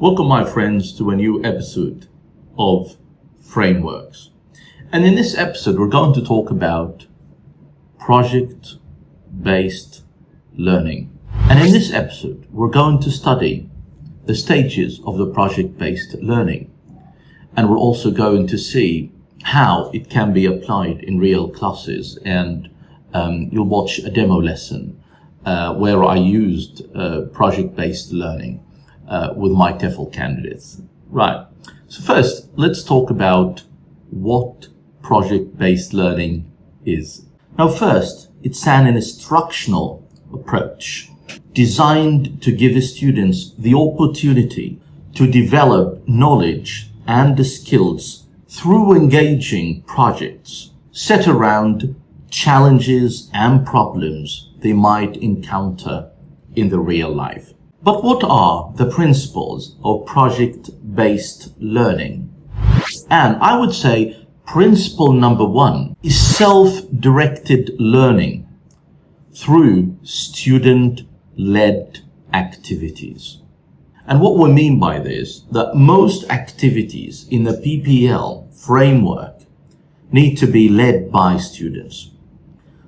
Welcome, my friends, to a new episode of Frameworks. And in this episode, we're going to talk about project-based learning. And in this episode, we're going to study the stages of the project-based learning. And we're also going to see how it can be applied in real classes. And you'll watch a demo lesson where I used project-based learning with my TEFL candidates. Right. So first, let's talk about what project-based learning is. Now first, it's an instructional approach designed to give students the opportunity to develop knowledge and the skills through engaging projects set around challenges and problems they might encounter in the real life. But what are the principles of project-based learning? And I would say principle number one is self-directed learning through student-led activities. And what we mean by this, that most activities in the PPL framework need to be led by students,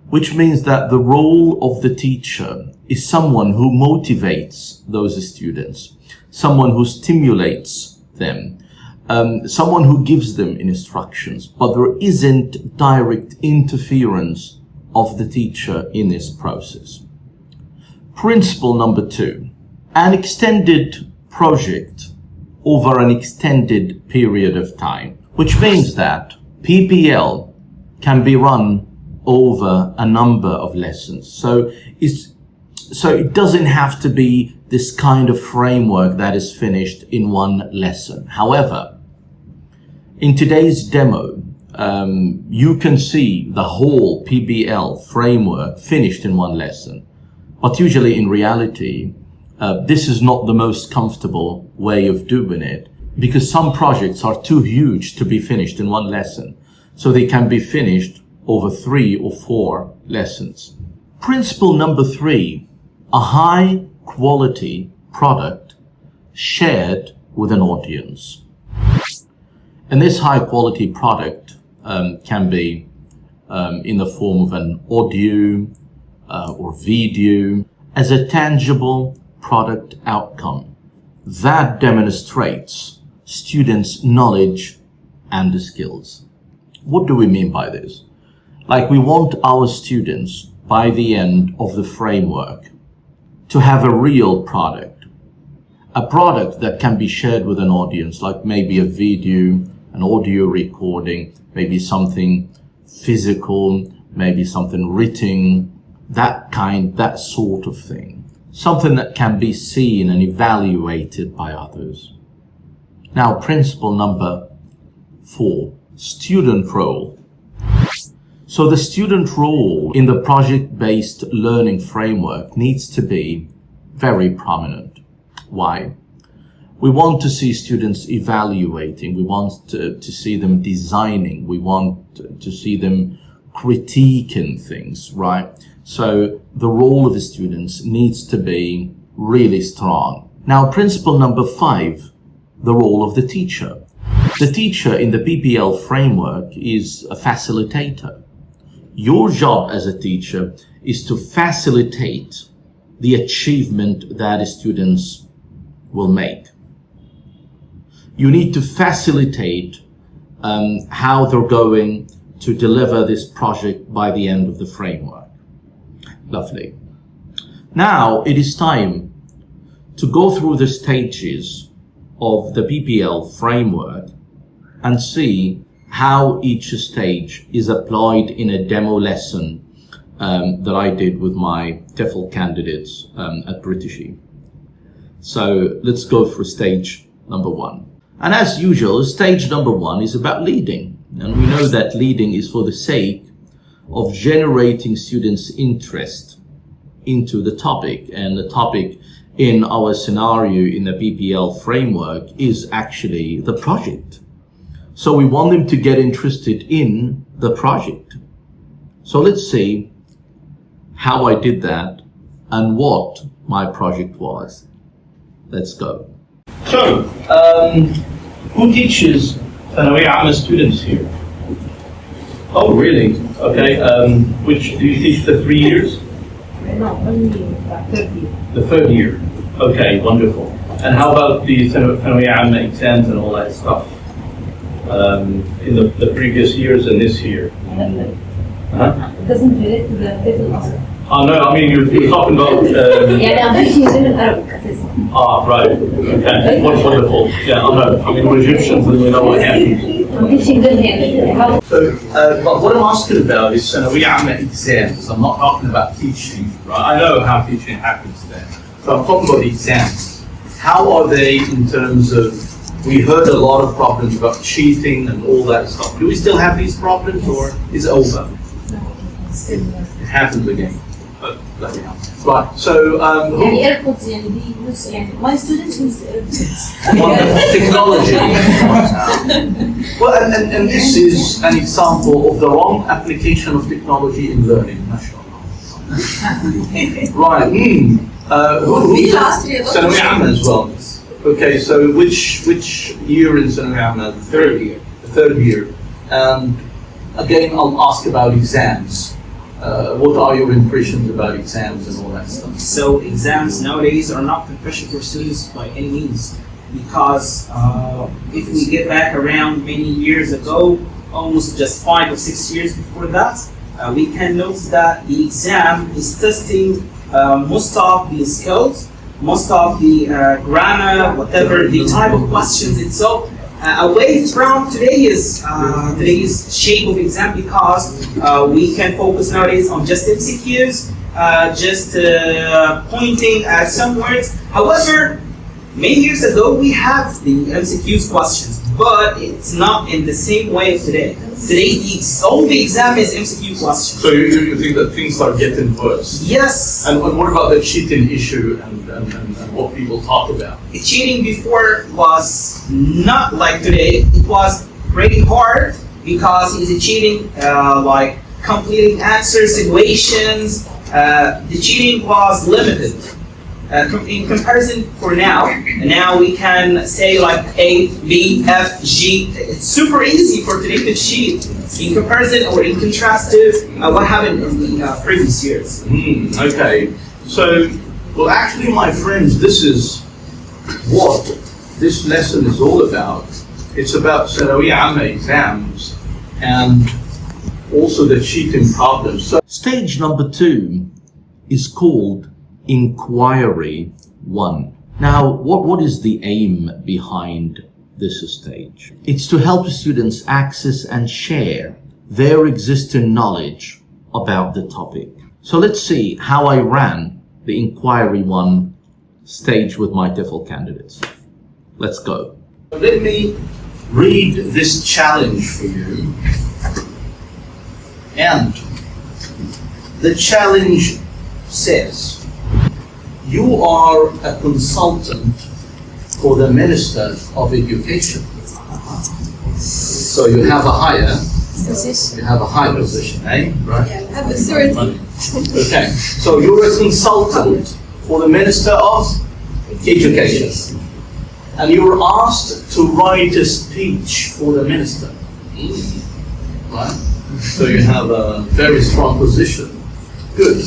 which means that the role of the teacher is someone who motivates those students, someone who stimulates them, someone who gives them instructions, but there isn't direct interference of the teacher in this process. Principle number two, an extended project over an extended period of time, which means that PPL can be run over a number of lessons. So it doesn't have to be this kind of framework that is finished in one lesson. However, in today's demo, you can see the whole PBL framework finished in one lesson. But usually in reality, this is not the most comfortable way of doing it, because some projects are too huge to be finished in one lesson. So they can be finished over 3 or 4 lessons. Principle number 3, a high quality product shared with an audience. And this high quality product can be in the form of an audio or video as a tangible product outcome that demonstrates students' knowledge and the skills. What do we mean by this? Like, we want our students by the end of the framework to have a real product, a product that can be shared with an audience, like maybe a video, an audio recording, maybe something physical, maybe something written, that sort of thing. Something that can be seen and evaluated by others. Now, principle number 4, student role. So the student role in the project-based learning framework needs to be very prominent. Why? We want to see students evaluating. We want to see them designing. We want to see them critiquing things, right? So the role of the students needs to be really strong. Now, principle number 5, the role of the teacher. The teacher in the PPL framework is a facilitator. Your job as a teacher is to facilitate the achievement that the students will make. You need to facilitate how they're going to deliver this project by the end of the framework. Lovely. Now it is time to go through the stages of the PPL framework and see how each stage is applied in a demo lesson that I did with my TEFL candidates at Britishy. So let's go for stage number 1. And as usual, stage number 1 is about leading. And we know that leading is for the sake of generating students' interest into the topic. And the topic in our scenario in the PPL framework is actually the project. So we want them to get interested in the project. So let's see how I did that and what my project was. Let's go. So, who teaches ثانوية عامة students here? Oh, really? Okay. Which do you teach the 3 years? No, only the third year. The third year. Okay, wonderful. And how about the ثانوية عامة exams and all that stuff? In the previous years and this year? Huh? It doesn't relate to the level of. Oh no, I mean you're talking about. Yeah, I'm teaching them in Arabic. Right. Okay. Wonderful. Yeah, I know. I mean we're Egyptians and we know what happens. I'm teaching them here. How? So, but what I'm asking about is ثانوية عامة exams. I'm not talking about teaching, right? I know how teaching happens there. So I'm talking about the exams. How are they in terms of? We heard a lot of problems about cheating and all that stuff. Do we still have these problems, or is it over? It happens again. Right. So, يعني AirPods يعني they use يعني my students use technology. Well, and this is an example of the wrong application of technology in learning. Right. ثانوية عامة as well. Okay. So, which year in ثانوية عامة? The third year. The third year. And again, I'll ask about exams. What are your impressions about exams and all that stuff? So exams nowadays are not beneficial for students by any means, because if we get back around many years ago, almost just 5 or 6 years before that, we can notice that the exam is testing most of the skills, most of the grammar, whatever the type of questions itself. Away from today's shape of exam, because we can focus nowadays on just MCQs, just pointing at some words. However, many years ago we have the MCQs questions, but it's not in the same way of today. Today, all the exam is MCQ questions. So you think that things are getting worse? Yes. And what about the cheating issue and what people talk about? The cheating before was not like today. It was pretty hard because he's cheating like completing answers, situations. The cheating was limited. In comparison for now we can say like A, B, F, G. It's super easy for today to cheat in comparison or in contrast to what happened in the previous years. Okay, so, well actually my friends, this is what this lesson is all about. It's about ثانوية عامة exams and also the cheating problems. So, stage number 2 is called Inquiry 1. Now, what is the aim behind this stage? It's to help students access and share their existing knowledge about the topic. So let's see how I ran the Inquiry 1 stage with my TEFL candidates. Let's go. Let me read this challenge for you. And the challenge says, you are a consultant for the Minister of Education. So you have a higher position. You have a high position, eh? Right? Yeah, I have authority. Okay. So you're a consultant for the Minister of Education. And you were asked to write a speech for the Minister. Right? So you have a very strong position. Good.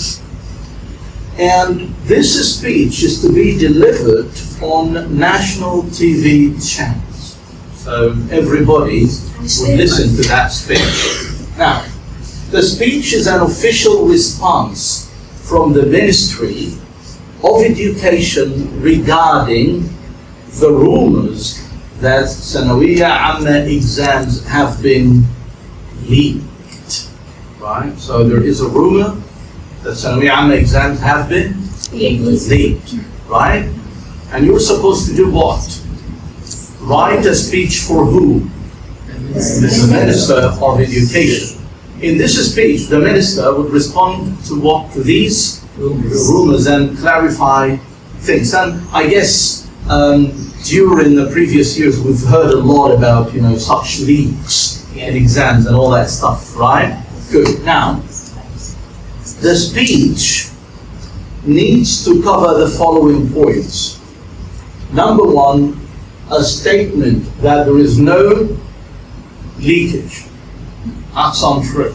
And this speech is to be delivered on national TV channels. So everybody will listen to that speech. Now, the speech is an official response from the Ministry of Education regarding the rumors that ثانوية عامة exams have been leaked. Right? So there is a rumor that ثانوية عامة exams have been leaked, right? And you're supposed to do what? Write a speech for who? The Minister of Education. In this speech, the Minister would respond to what? To these rumors and clarify things. And I guess during the previous years, we've heard a lot about, such leaks in exams and all that stuff, right? Good. Now, the speech needs to cover the following points. Number one, a statement that there is no leakage. That's untrue.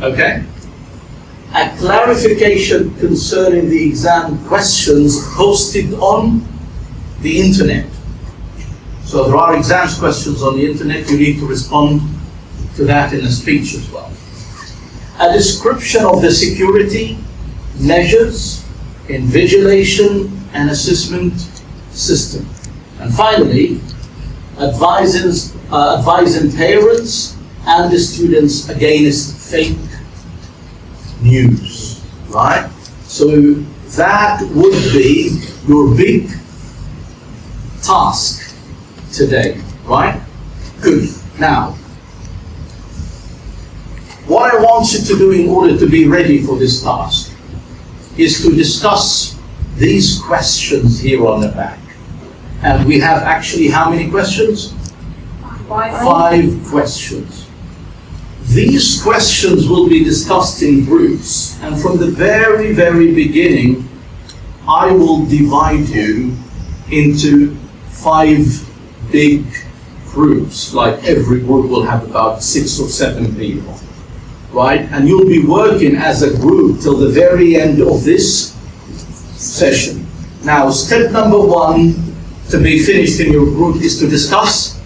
Okay? A clarification concerning the exam questions posted on the internet. So there are exams questions on the internet, you need to respond to that in a speech as well. A description of the security measures, invigilation and assessment system. And finally, advising parents and the students against fake news, right? So that would be your big task today, right? Good. Now, what I want you to do in order to be ready for this task is to discuss these questions here on the back. And we have actually how many questions? 5 questions. These questions will be discussed in groups, and from the very, very beginning, I will divide you into 5 big groups. Like every group will have about 6 or 7 people, right? And you'll be working as a group till the very end of this session. Now, step number 1 to be finished in your group is to discuss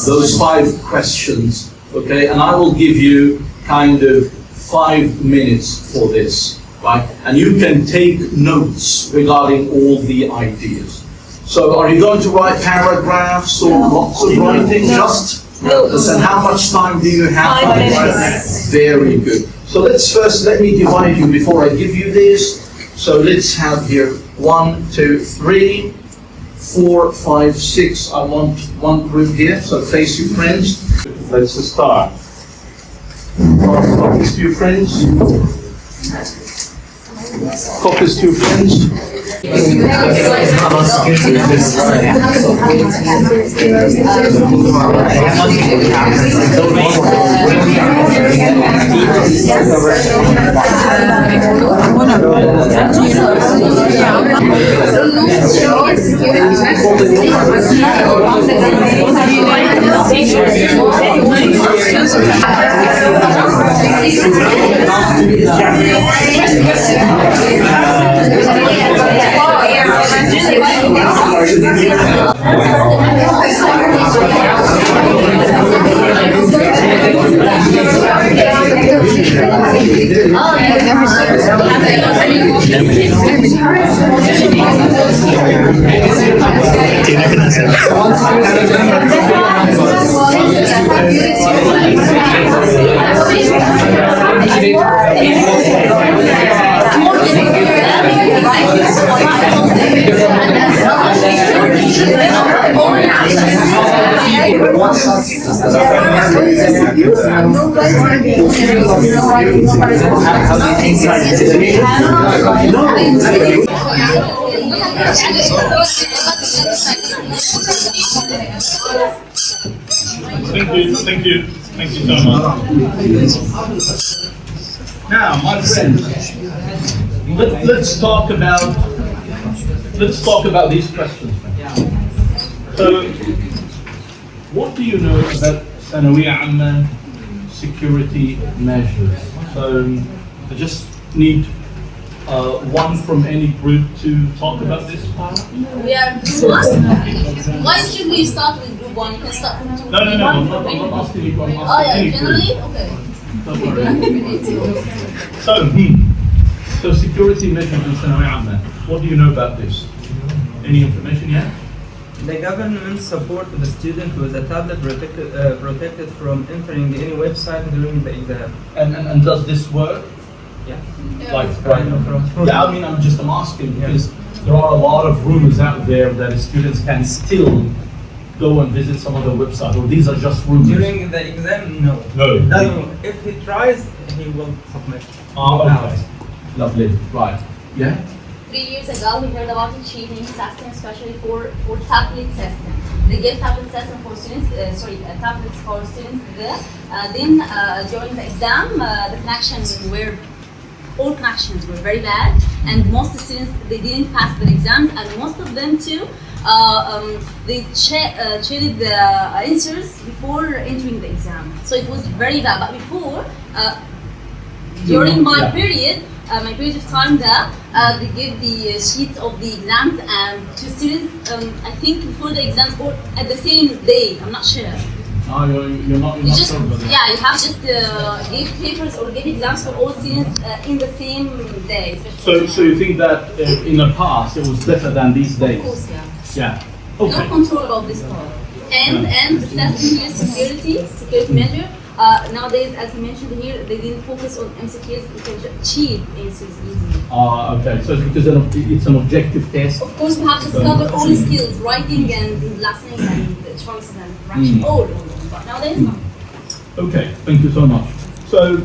those 5 questions. Okay, and I will give you kind of 5 minutes for this, right? And you can take notes regarding all the ideas. So are you going to write paragraphs or lots of writing? Just? And how much time do you have? 5 minutes. Very good. So let me divide you before I give you this. So let's have here 1, 2, 3, 4, 5, 6. I want one group here, so face your friends. Let's start. Focus to your friends. Focus to your friends. Thank you so much. Now, my friends, let's talk about these questions. So, what do you know about ثانوية عامة security measures? So, I just need one from any group to talk about this part. We are group 1. Why should we start with group 1? You can start from 2. No, I'm not asking you. I'm asking any generally? group. Okay. Don't worry. So security measures in ثانوية عامة. What do you know about this? Any information yet? The government support the student with a tablet protected from entering any website during the exam. And does this work? Yeah. Like right now? Yeah, I mean, I'm asking because there are a lot of rumors out there that students can still go and visit some other website, or these are just rumors? During the exam, no. No. If he tries, he will submit. Okay. Lovely. Right. Yeah? 3 years ago, we heard about the cheating system, especially for tablet system. They gave tablet system for students, tablets for students there. Then during the exam, all connections were very bad, and most students they didn't pass the exams, and most of them too. They checked the answers before entering the exam, so it was very bad. But before, during my period of time there, they give the sheets of the exams to students. I think before the exams or at the same day. I'm not sure. No, you're not Just, sure about that. yeah, you have just give papers or give exams for all students in the same day. So you think that in the past it was better than these days? Of course, yeah. Yeah. Okay. No control about this part. And the testing security measure. Nowadays, as you mentioned here, they didn't focus on MCQs. You can cheat answers easily. Okay. So it's because it's an objective test. Of course, we have to discover all the skills, writing and listening and choices and fraction, all of them. But nowadays, no. Okay. Thank you so much. So,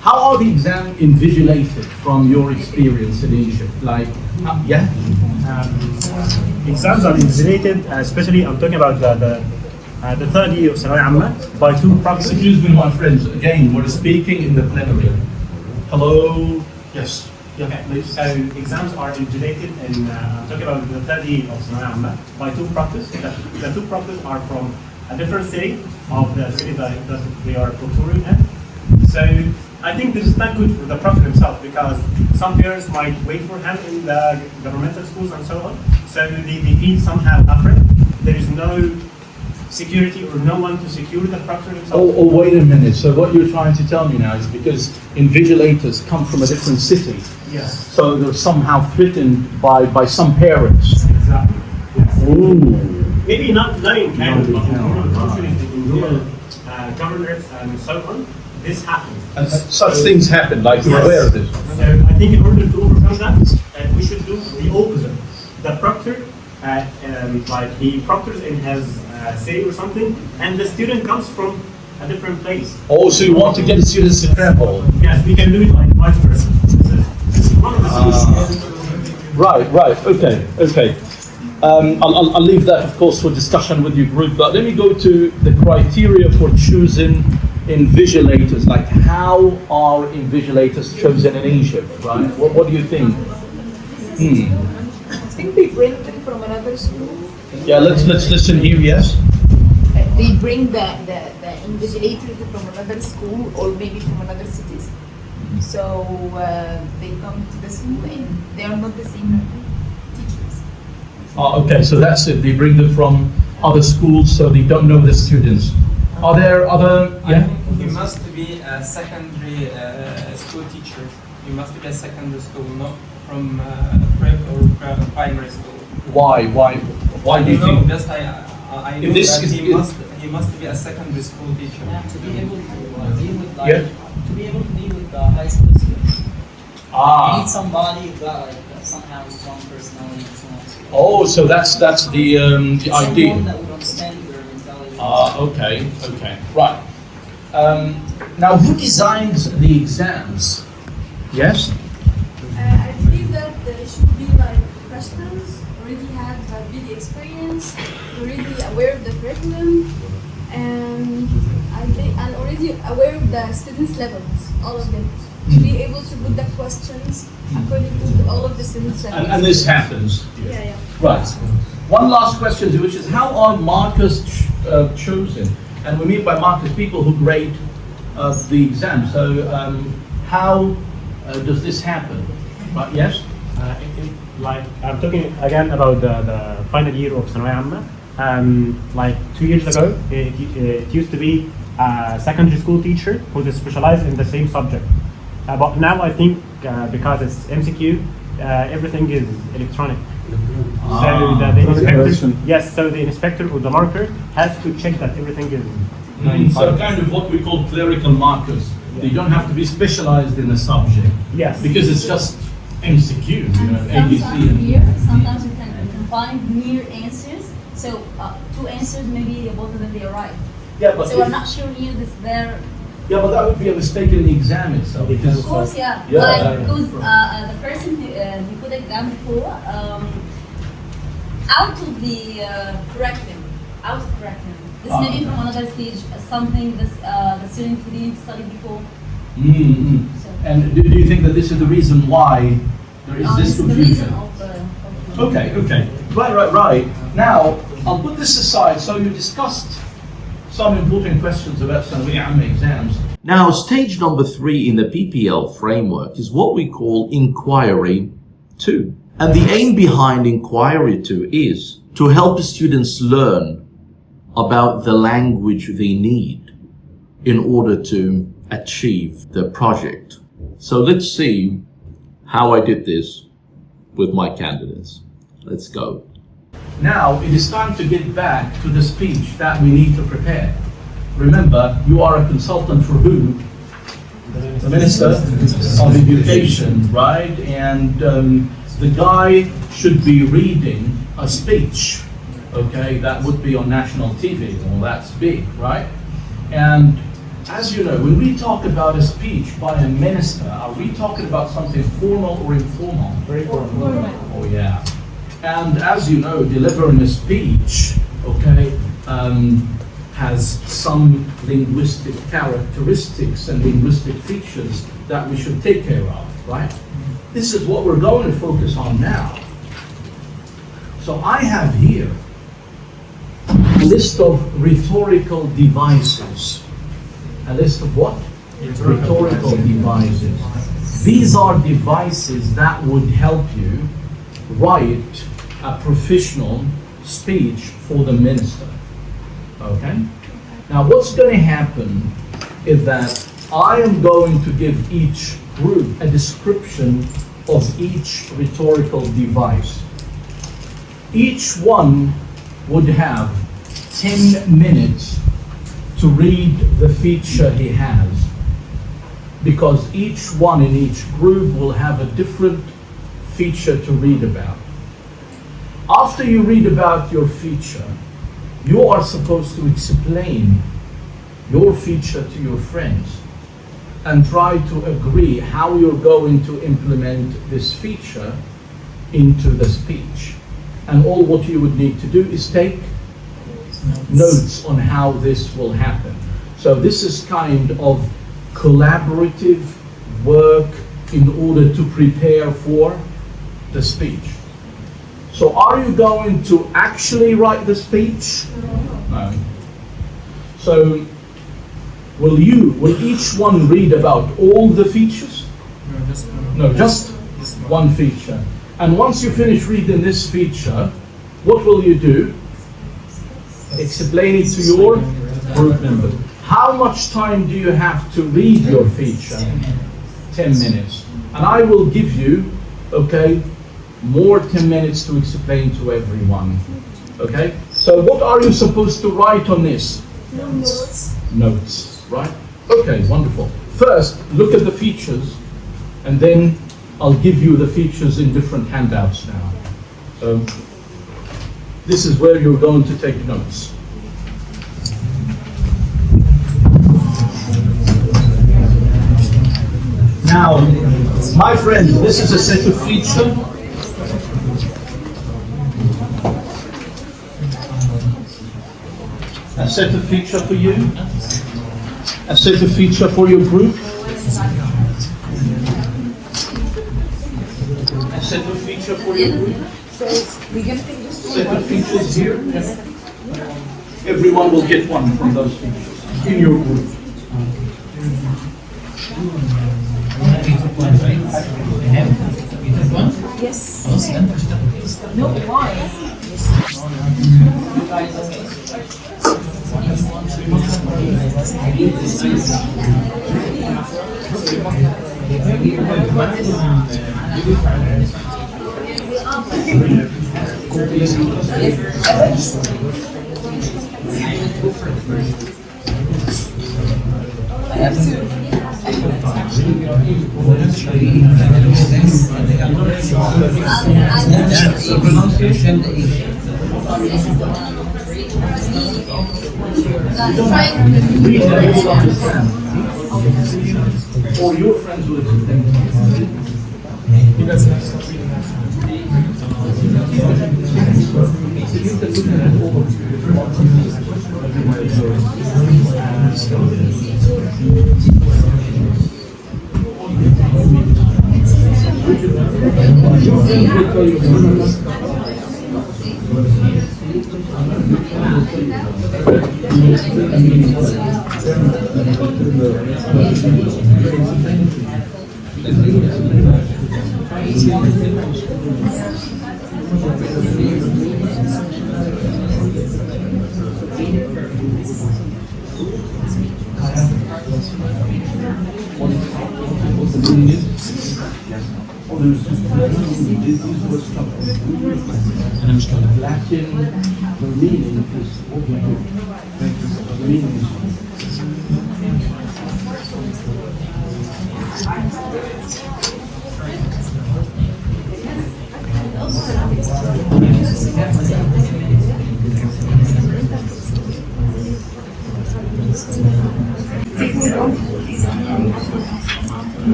how are the exams invigilated from your experience in Egypt? Like, yeah. Exams are invigilated, especially I'm talking about the third year of Thanawiya Amma by two proctors. Excuse me, my friends. Again, we're speaking in the plenary. Hello. Yes. Yeah, Okay, please. so exams are invigilated, and I'm talking about the third year of Thanawiya Amma by two proctors. The two proctors are from a different city of the city that they are procuring in. So I think this is not good for the proctor himself, because some parents might wait for him in the governmental schools and so on. So they feel somehow afraid. There is no security or no one to secure the proctor himself. Oh, wait a minute. So what you're trying to tell me now is because invigilators come from a different city, Yes, so they're somehow threatened by some parents. exactly. Yes. Ooh. Maybe not in Canada, but in normal countries, in normal governors and so on, this happens. And such things happen, like you're aware of this. So I think in order to overcome that, we should do the opposite. The proctor, like he proctors in his city or something, and the student comes from a different place. Oh, so you want to get the students to travel? Yes, we can do it like vice versa. This is one of the solutions. Right, okay. I'll leave that, of course, for discussion with your group, but let me go to the criteria for choosing invigilators. Like, how are invigilators chosen in Egypt, right? What do you think? I think they bring them from another school. Yeah, let's listen here, yes? They bring the invigilators from another school or maybe from another cities. So they come to the school and they are not the same teachers. Okay, so that's it. They bring them from other schools, so they don't know the students. Are there other? I Yeah. think he must be a secondary school teacher. He must be a secondary school, not from prep or primary school. Why? Why do you No, think? just I If know this that is- he must be a secondary school teacher. To be able to deal with Yeah. to be able to deal with the high school students. You need somebody who got somehow strong personality and so on. Oh, so that's the idea. Someone that would understand their mentality. Okay, right. Now, who designs the exams? Yes. I believe that there should be like professionals already have a big experience, already aware of the curriculum, and already aware of the students' levels, all of them, to be able to put the questions according to all of the students' levels. And this happens. Yeah. Right. One last question, which is how are markers chosen? And we mean by markers people who grade the exam. So how does this happen? Right? Yes. Like I'm talking again about the final year of Thanawiya Amma. Like 2 years ago, it used to be a secondary school teacher who is specialized in the same subject. But now I think because it's MCQ, everything is electronic. So the inspector, yes, so the inspector or the marker has to check that everything is. So kind of what we call clerical markers. They don't have to be specialized in the subject. Yes. Because it's just MCQ, you know, ABC. Sometimes you can find near answers. So two answers, maybe both of them they are right. Yeah, but So we're not sure here this there. yeah, but that would be a mistake in the exam itself. Because Of course, yeah. Yeah, Like, yeah. because the person who put the exam before, out of the curriculum, this may be from another stage, something this the student didn't study before. Mm-hmm. So. And do you think that this is the reason why There is this the reason confusion. of Okay. Right. Now, I'll put this aside. So you discussed some important questions about Sanawiyya Amma exams. Now, stage number 3 in the PPL framework is what we call Inquiry 2. And the aim behind Inquiry 2 is to help students learn about the language they need in order to achieve the project. So let's see how I did this with my candidates. Let's go. Now, it is time to get back to the speech that we need to prepare. Remember, you are a consultant for who? The Minister of Education, right? And the guy should be reading a speech, okay? That would be on national TV. Well, that's big, right? And as you know, when we talk about a speech by a minister, are we talking about something formal or informal? Very formal. Oh, yeah. And as you know, delivering a speech, okay, has some linguistic characteristics and linguistic features that we should take care of, right? This is what we're going to focus on now. So I have here a list of rhetorical devices. A list of what? Rhetorical devices. These are devices that would help you write a professional speech for the minister. Okay? Now what's going to happen is that I am going to give each group a description of each rhetorical device. Each one would have 10 minutes to read the feature he has, because each one in each group will have a different feature to read about. After you read about your feature, you are supposed to explain your feature to your friends and try to agree how you're going to implement this feature into the speech. And all what you would need to do is take notes on how this will happen. So this is kind of collaborative work in order to prepare for the speech. So are you going to actually write the speech? No. So will each one read about all the features? No, just one feature. And once you finish reading this feature, what will you do? Explain it to your group members. How much time do you have to read your feature? 10 minutes. And I will give you, okay, more 10 minutes to explain to everyone. Okay? So what are you supposed to write on this? Notes. Notes, right? Okay, wonderful. First, look at the features, and then I'll give you the features in different handouts now. So this is where you're going to take notes. Now, my friends, this is a set of features. A set of feature for you. A set of feature for your group. A set of feature for your group. Set of features here. Everyone will get one from those features in your group. Yes. No, why? Or your friends will explain to you.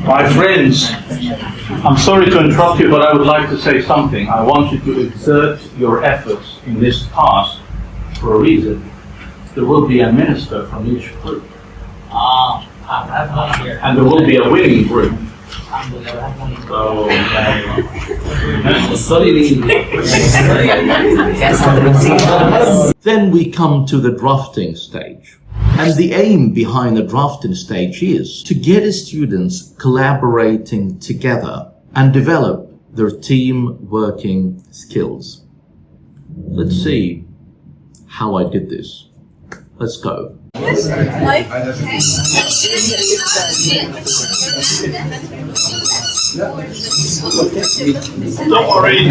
My friends, I'm sorry to interrupt you, but I would like to say something. I want you to exert your efforts in this task for a reason. There will be a minister from each group. And there will be a winning group. Then we come to the drafting stage. And the aim behind the drafting stage is to get the students collaborating together and develop their team working skills. Let's see how I did this. Let's go. Don't worry.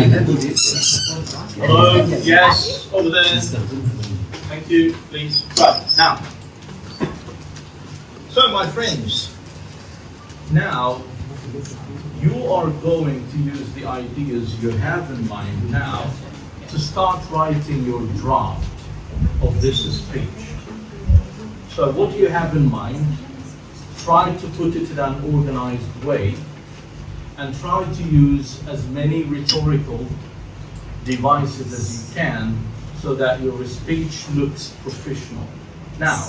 Hello, yes, over there. Thank you, please. Right, now. So, my friends, now you are going to use the ideas you have in mind now to start writing your draft of this speech. So what do you have in mind? Try to put it in an organized way and try to use as many rhetorical devices as you can so that your speech looks professional. Now,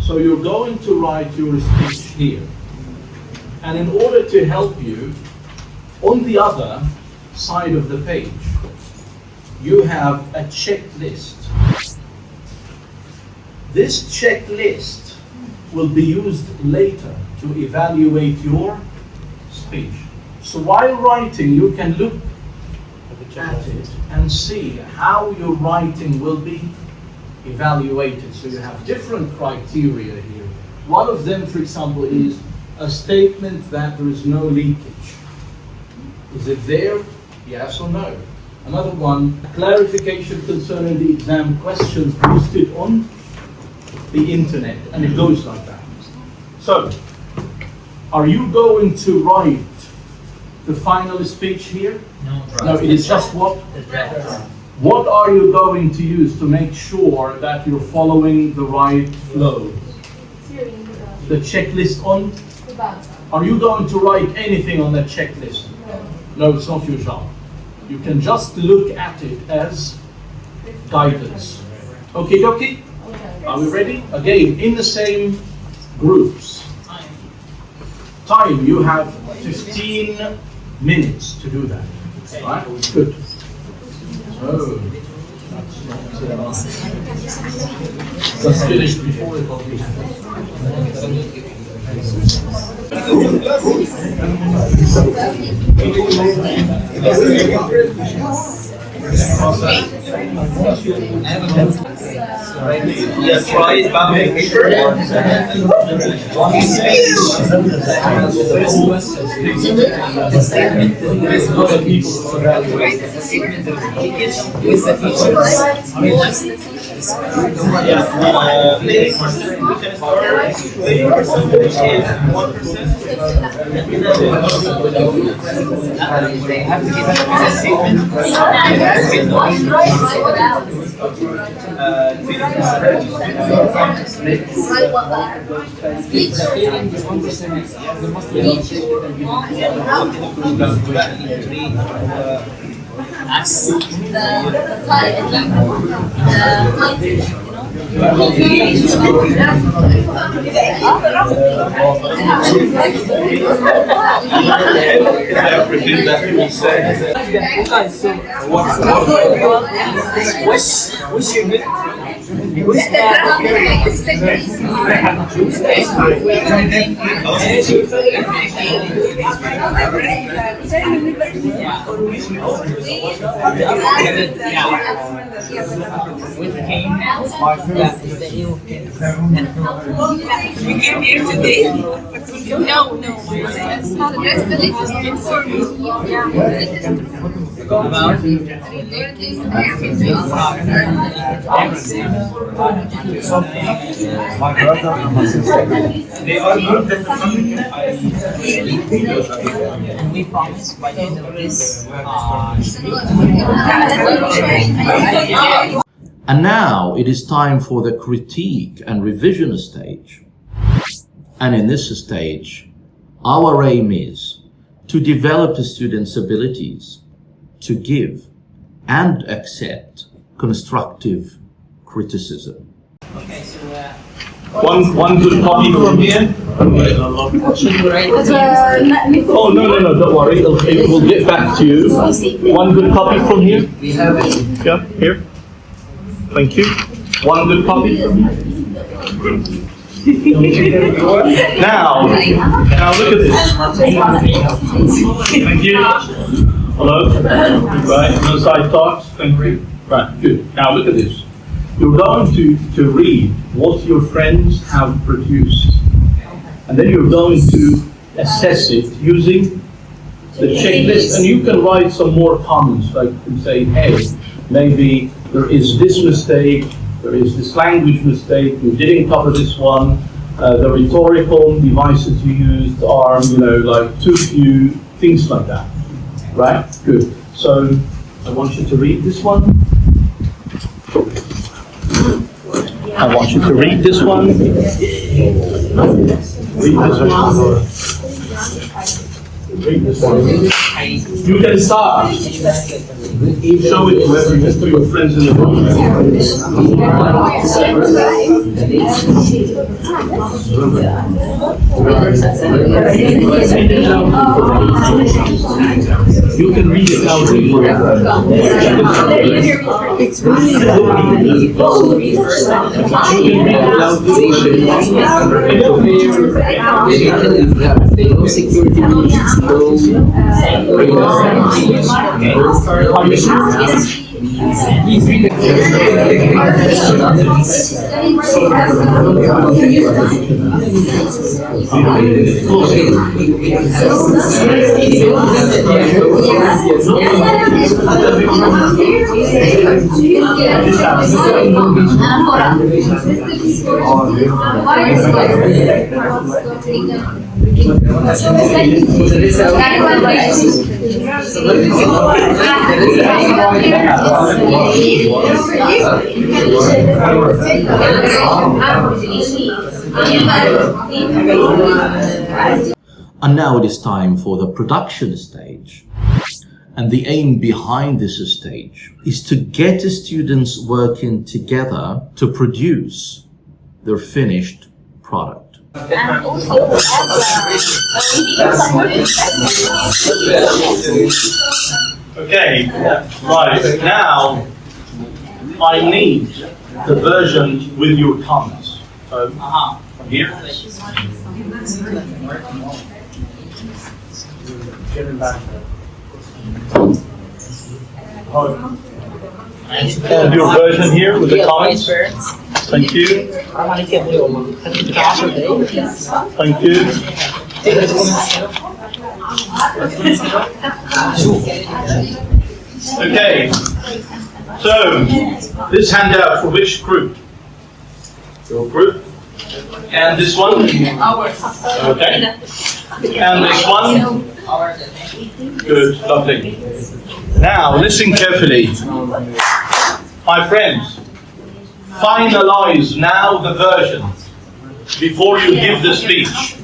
so you're going to write your speech here. And in order to help you, on the other side of the page, you have a checklist. This checklist will be used later to evaluate your speech. So while writing, you can look at it and see how your writing will be evaluated. So you have different criteria here. One of them, for example, is a statement that there is no leakage. Is it there? Yes or no? Another one, clarification concerning the exam questions posted on the internet, and it goes like that. So, are you going to write the final speech here? No, it is just what? The draft. What are you going to use to make sure that you're following the right flow? The checklist on? Are you going to write anything on that checklist? No, it's not your job. You can just look at it as guidance. Okay, dokie? Are we ready? Again, in the same groups. Time, you have 15 minutes to do that. Right? Good. So, let's finish before it will be Yes, right. They have to give a statement. Everything that we said. Okay, so what's your good? With Cain, that is the evil Cain. You came here today? No. It's not a religious My brother and my sister. They are good. And we promise by the end of this, And now it is time for the critique and revision stage. And in this stage, our aim is to develop the students' abilities to give and accept constructive criticism. okay, so One good copy from here. Oh, no, don't worry. It will get back to you. One good copy from here. Yeah, here. Thank you. One good copy from here. Now look at this. Thank you. Hello. Right, no side talks. Thank you. Right, good. Now look at this. You're going to read what your friends have produced. And then you're going to assess it using the checklist, and you can write some more comments, like you can say, hey, maybe there is this mistake, there is this language mistake, you didn't cover this one, the rhetorical devices you used are, like too few, things like that. Right? Good. So I want you to read this one. I want you to read this one. Read this one. Read this one. You can start. Show it to your friends in the room. You can read it out. It's really no security And now it is time for the production stage. And the aim behind this stage is to get the students working together to produce their finished product. And also Okay, right, now I need the version with your comments. So, from here. Getting back. And your version here with the comments. Thank you. Thank you. Okay. So, this handout for which group? Your group. And this one? Okay. And this one? Good, lovely. Now, listen carefully. My friends, finalize now the version before you give the speech.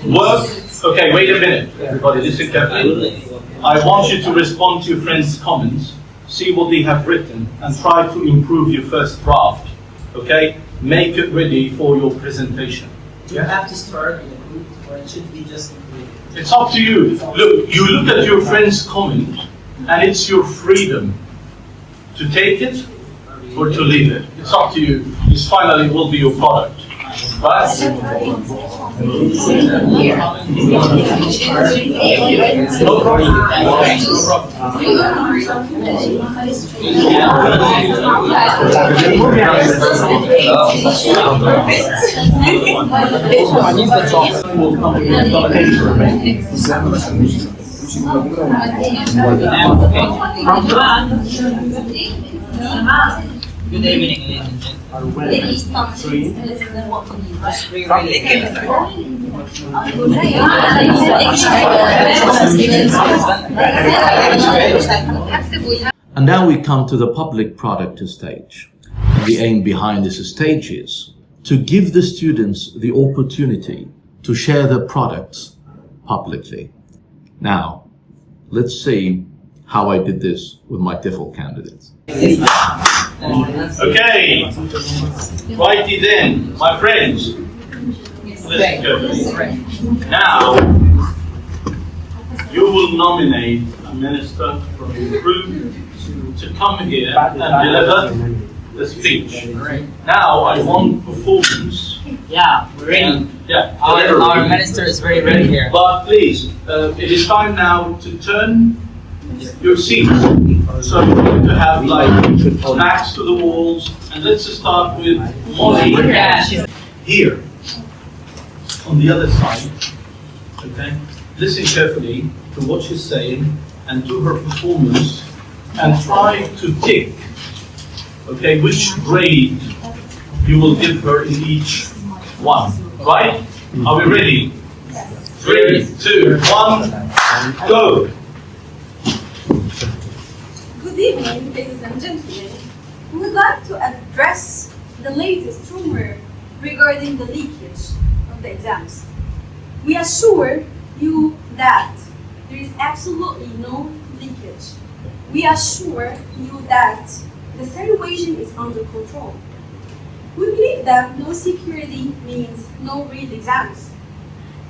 Work. Okay, wait a minute. Everybody, listen carefully. I want you to respond to your friends' comments, see what they have written, and try to improve your first draft. Okay? Make it ready for your presentation. Do you have to start in a group, or it should be just in group? It's up to you. Look, you look at your friend's comment, and it's your freedom to take it or to leave it. It's up to you. This finally will be your product. Right? Good evening, ladies and And now we come to the public product stage. And the aim behind this stage is to give the students the opportunity to share their products publicly. Now, let's see how I did this with my TEFL candidates. Okay, righty then, my friends. Listen carefully. Now, you will nominate a minister from your group to come here and deliver the speech. Now, I want performance. Yeah, we're ready. Yeah, Our minister is very ready here. But please, it is time now to turn your seats. So we're going to have like backs to the walls, and let's start with Molly here on the other side. Okay, listen carefully to what she's saying and to her performance, and try to tick. Okay, which grade you will give her in each one. Right? Are we ready? 3, 2, 1, go. Good evening, ladies and gentlemen. We would like to address the latest rumor regarding the leakage of the exams. We assure you that there is absolutely no leakage. We assure you that the situation is under control. We believe that no security means no real exams.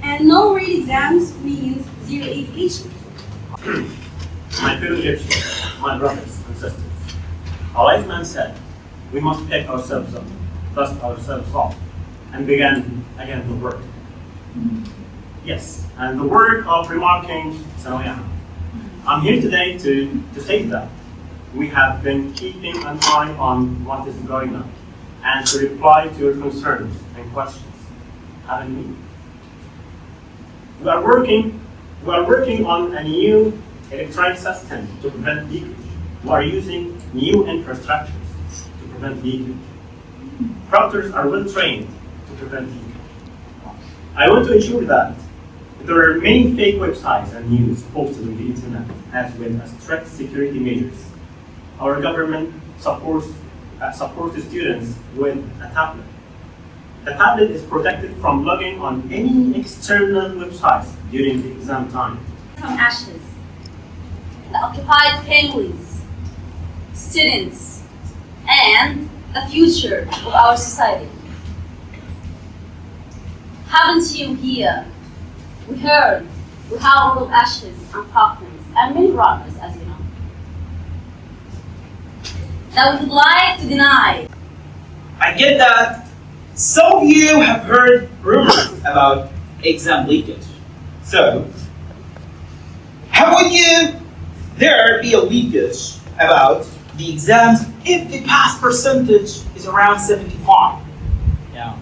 And no real exams means zero education. My fellow Egyptians, my brothers and sisters, a wise man said, we must pick ourselves up, dust ourselves off, and begin again the work. Yes, and the work of remarking Sanawiyah. I'm here today to say that we have been keeping an eye on what is going on and to reply to your concerns and questions. Haven't we? We are working on a new electronic system to prevent leakage. We are using new infrastructures to prevent leakage. Proctors are well trained to prevent leakage. I want to ensure that there are many fake websites and news posted on the internet, as well as strict security measures. Our government supports the students with a tablet. The tablet is protected from logging on any external websites during the exam time. From ashes, the occupied families, students, and the future of our society. Haven't you here? We heard we have all of ashes and problems and many rumors, as you know, that we would like to deny. I get that some of you have heard rumors about exam leakage. So, how would there be a leakage about the exams if the pass percentage is around 75? Yeah.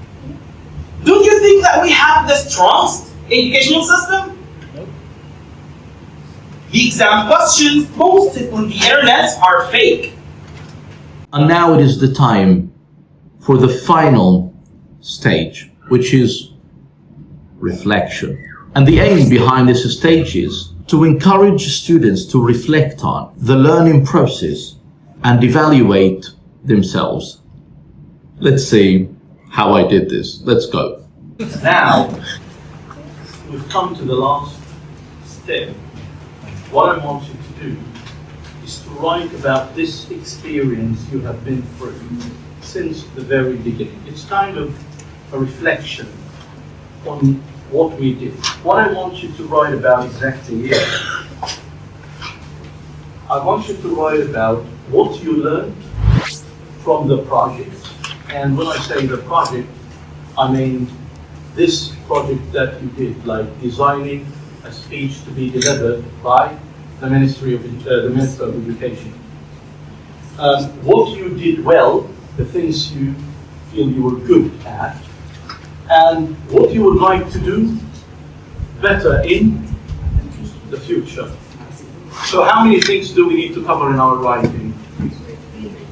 Don't you think that we have the strongest educational system? Nope. The exam questions posted on the internet are fake. And now it is the time for the final stage, which is reflection. And the aim behind this stage is to encourage students to reflect on the learning process and evaluate themselves. Let's see how I did this. Let's go. Now, we've come to the last step. What I want you to do is to write about this experience you have been through since the very beginning. It's kind of a reflection on what we did. What I want you to write about exactly is, I want you to write about what you learned from the project. And when I say the project, I mean this project that you did, like designing a speech to be delivered by the Ministry of the Minister of Education. What you did well, the things you feel you were good at, and what you would like to do better in the future. So how many things do we need to cover in our writing?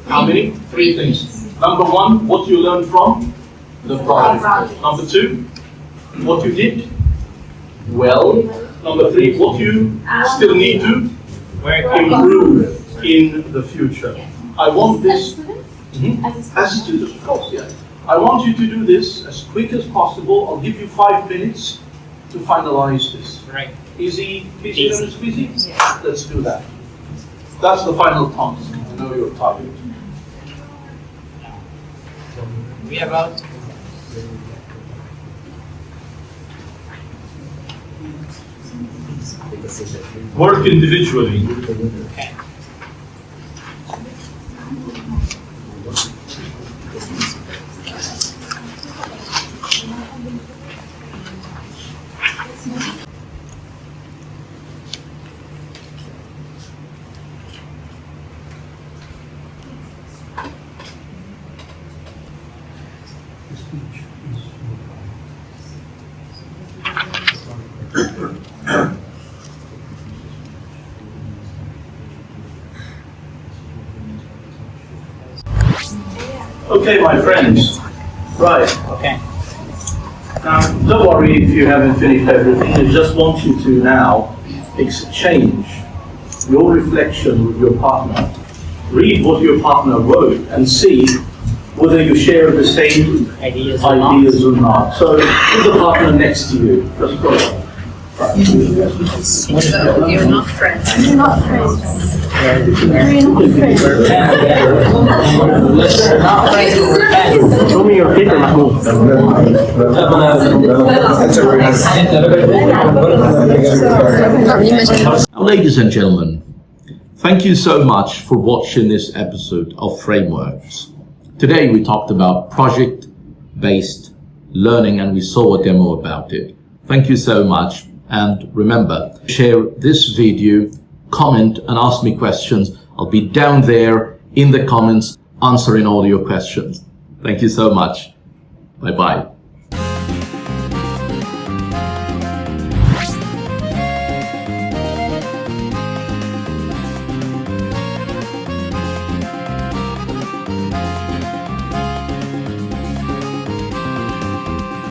How many? 3 things. Number 1, what you learned from the project. Number 2, what you did well. Number 3, what you still need to improve in the future. I want this, as a student, of course, yeah. I want you to do this as quick as possible. I'll give you 5 minutes to finalize this. Right. Easy peasy lemon squeezy? Yeah. Let's do that. That's the final task. I know you're tired. We about Work individually. okay. Okay, my friends. Right. Okay. Now, don't worry if you haven't finished everything. I just want you to now exchange your reflection with your partner. Read what your partner wrote and see whether you share the same Ideas or not. So, put the partner next to you. Just go. You're not friends. You're not friends. Show me your paper, Mahmoud. Now, ladies and gentlemen, thank you so much for watching this episode of Frameworks. Today we talked about project-based learning and we saw a demo about it. Thank you so much, and remember, share this video, comment and ask me questions. I'll be down there in the comments answering all your questions. Thank you so much. Bye-bye.